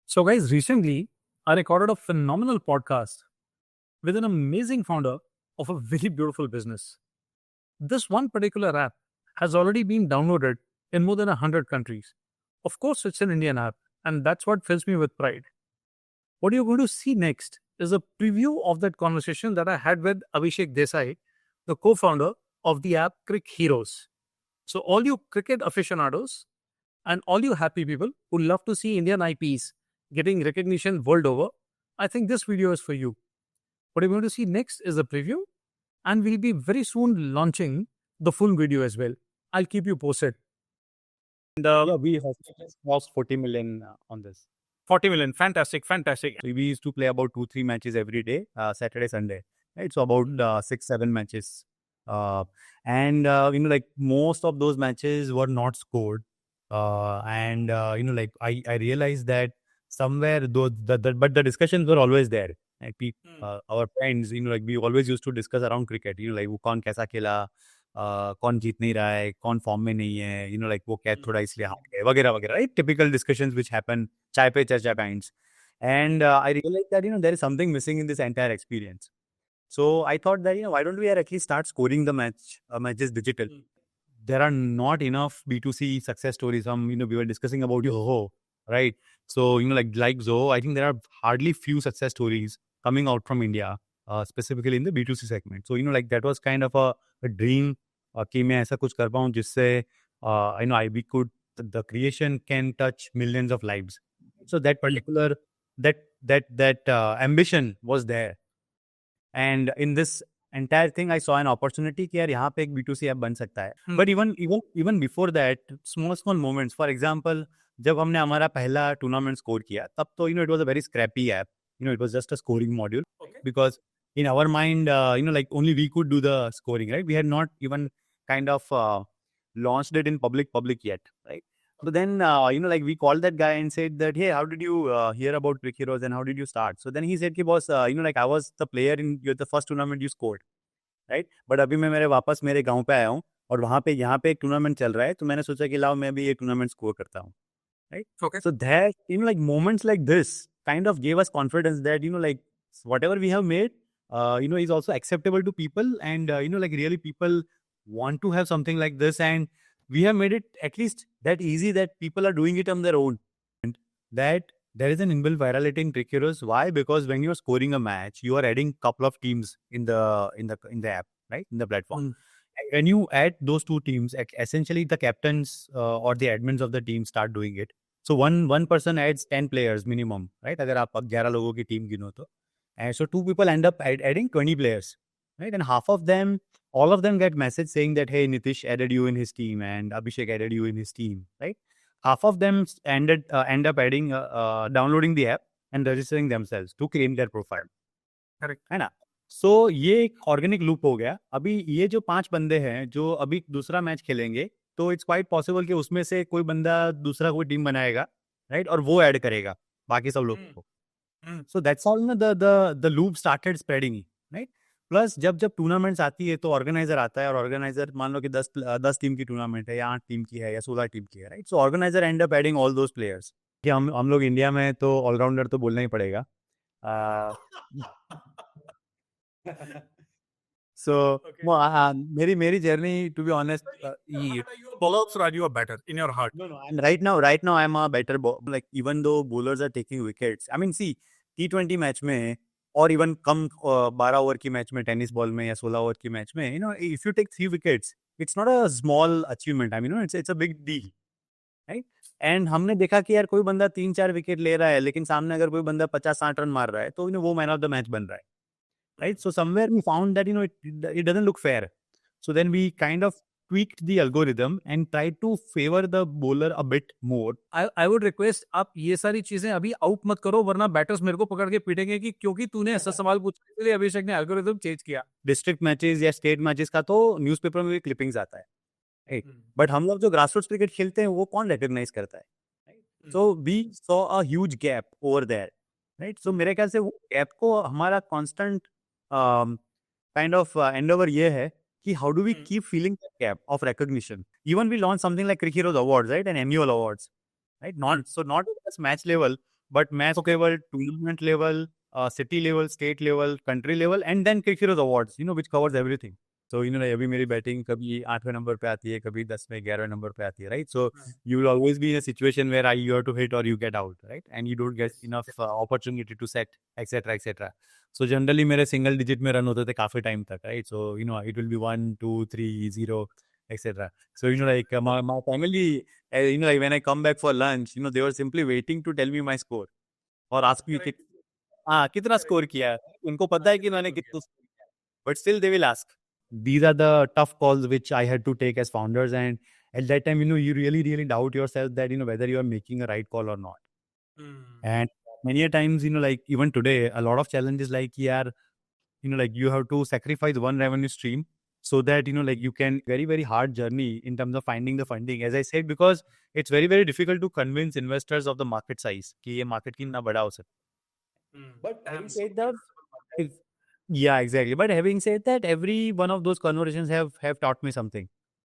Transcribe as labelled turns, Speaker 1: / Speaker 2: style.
Speaker 1: So, guys, recently I recorded a phenomenal podcast with an amazing founder of a very beautiful business. This one particular app has already been downloaded in more than 100 countries. Of course, it's an Indian app, and that's what fills me with pride. What you're going to see next is a preview of that conversation that I had with Abhishek Desai, the co founder of the app Crick Heroes. So, all you cricket aficionados and all you happy people who love to see Indian IPs getting recognition world over, I think this video is for you. What you're going to see next is a preview, and we'll be very soon launching the full video as well. I'll keep you posted.
Speaker 2: And we have lost 40 million on this.
Speaker 1: 40 million, fantastic.
Speaker 2: So we used to play about 2-3 matches every day, Saturday, Sunday. Right? So about 6-7 matches. Like most of those matches were not scored. Like I realized that somewhere though, but the discussions were always there. Like our friends, like we always used to discuss around cricket. Like वो कौन कैसा खेला, कौन जीत नहीं रहा है, कौन form में नहीं है, like वो कैच थोड़ा इसलिए हार गए वगैरह वगैरह, right? Typical discussions which happen चाय पे चर्चा pints. And I realized that there is something missing in this entire experience. So I thought that why don't we at least start scoring the matches digital. There are not enough B2C success stories. We were discussing about Zoho, right? So like Zoho, I think there are hardly few success stories coming out from India, specifically in the B2C segment. So like that was kind of a dream कि मैं ऐसा कुछ कर पाऊँ जिससे the creation can touch millions of lives. So that particular ambition was there. And in this entire thing, I saw an opportunity कि यार यहाँ पे एक B2C ऐप बन सकता है. But even before that, small moments. For example, जब हमने हमारा पहला टूर्नामेंट स्कोर किया, तब तो it was a very scrappy app. It was just a scoring module. Okay. Because in our mind, like only we could do the scoring, right? We had not even kind of launched it in public yet, right? So then, like we called that guy and said that, hey, how did you hear about Crick Heroes and how did you start? So then he said, boss, like I was the player in the first tournament you scored, right? But अभी मैं वापस मेरे गांव पे आया हूँ और वहाँ पे यहाँ पे एक टूर्नामेंट चल रहा है, तो मैंने सोचा कि लाओ मैं भी ये टूर्नामेंट स्कोर करता हूँ, right? Okay. So that like moments like this kind of gave us confidence that like whatever we have made, is also acceptable to people, and like really people want to have something like this, and we have made it at least that easy that people are doing it on their own. And that there is an inbuilt virality in Crick Heroes. Why? Because when you are scoring a match, you are adding couple of teams in the app, right? In the platform. When you add those two teams, essentially the captains or the admins of the team start doing it. So one person adds 10 players minimum, right? अगर आप 11 लोगों की team गिनो तो. And so two people end up adding 20 players, right? And all of them get message saying that, hey, Nitish added you in his team and Abhishek added you in his team, right? Half of them end up adding, downloading the app and registering themselves to claim their profile. Correct. है ना? So ये एक organic loop हो गया. अभी ये जो 5 बंदे हैं जो अभी दूसरा मैच खेलेंगे, तो इट्स क्वाइट पॉसिबल कि उसमें से कोई बंदा दूसरा कोई टीम बनाएगा, राइट? और वो ऐड करेगा बाकी सब लोगों को. So that's how the loop started spreading, right? Plus जब टूर्नामेंट्स आती है तो ऑर्गेनाइजर आता है, और ऑर्गेनाइजर मान लो कि 10 टीम की टूर्नामेंट है या 8 टीम की है या 16 टीम की है, right? So organiser and up adding all those players. कि हम लोग इंडिया में तो ऑलराउंडर तो बोलना ही पड़ेगा. So मेरी journey, to be honest,
Speaker 1: bowlers are you better in your heart?
Speaker 2: No. And right now I'm a better like even though bowlers are taking wickets. I mean, see, T20 match में और even कम 12 over की match में, tennis ball में या 16 over की match में, if you take 3 wickets, it's not a small achievement. I mean it's a big deal, right? And हमने देखा कि यार कोई बंदा 3-4 विकेट ले रहा है, लेकिन सामने अगर कोई बंदा 50-60 रन मार रहा है, तो वो मैन ऑफ द मैच बन रहा है, right? So somewhere we found that it doesn't look fair. So then we kind of tweaked the algorithm and tried to favor the bowler a bit more.
Speaker 1: I would request आप ये सारी चीजें अभी out मत करो, वरना batters मेरे को पकड़ के पीटेंगे कि क्योंकि तूने ऐसा सवाल पूछा, इसलिए अभिषेक ने एल्गोरिथम चेंज किया.
Speaker 2: डिस्ट्रिक्ट मैचेस या स्टेट मैचेस का तो न्यूज़पेपर में भी क्लिपिंग्स आता है, बट हम लोग जो ग्रासरूट्स क्रिकेट खेलते हैं वो कौन रिकॉग्नाइज करता है? So we saw a huge gap over there, right? सो मेरे ख्याल से वो गैप को हमारा कांस्टेंट काइंड ऑफ एंडेवर ये है कि how do we keep filling that gap of recognition? Even we launched something like Crick Heroes Awards, right? And MUL Awards, right? Not just match level, but मैं तो केवल tournament level, city level, state level, country level, and then Cricket Heroes Awards, which covers everything. So, like अभी मेरी batting कभी 8वें number पे आती है, कभी 10वें 11वें नंबर पे आती है, right? So you will always be in a situation where you have to hit or you get out, right? And you don't get enough opportunity to set, etc., etc. So generally मेरे single digit में run होते थे काफी time तक, right? So it will be 1, 2, 3, 0, etc. So like my family, like when I come back for lunch, they were simply waiting to tell me my score और ask me हाँ कितना score किया है, उनको पता है कि मैंने कितना, but still they will ask. These are the tough calls which I had to take as founders, and at that time, you really doubt yourself that whether you are making a right call or not. And many a times, like even today, a lot of challenges like yeah, like you have to sacrifice one revenue stream so that like you can very hard journey in terms of finding the funding, as I said, because it's very difficult to convince investors of the market size कि ये market कितना बड़ा हो सकता है. But having said that, yeah, exactly. But having said that, every one of those conversations have taught me something.